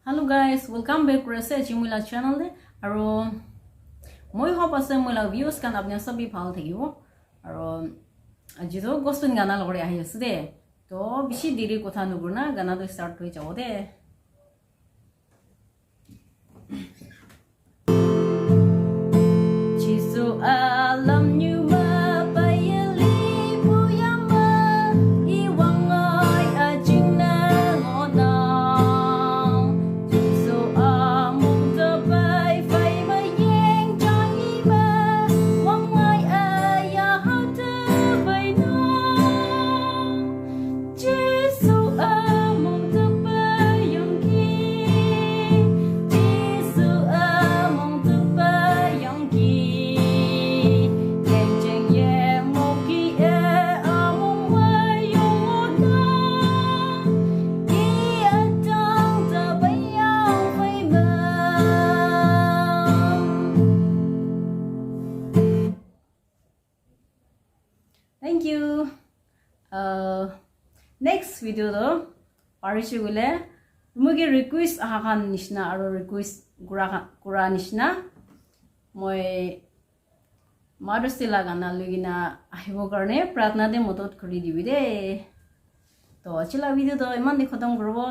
Hello guys, welcome back to our channel. Aro moi hope ase moila views kan apne sabi bhal thakibo. Aro aji to gospel gana logore ahi ase de. To bishi diri kotha nugurna gana to start hoi jabo de. Jesu alam new Thank you. Next video do parishi gule mugi request ahakan nishna aro request gura nishna moi madustila gana lugina ahibo karne pratna de motot kori dibi de to achila video do iman de khatam korbo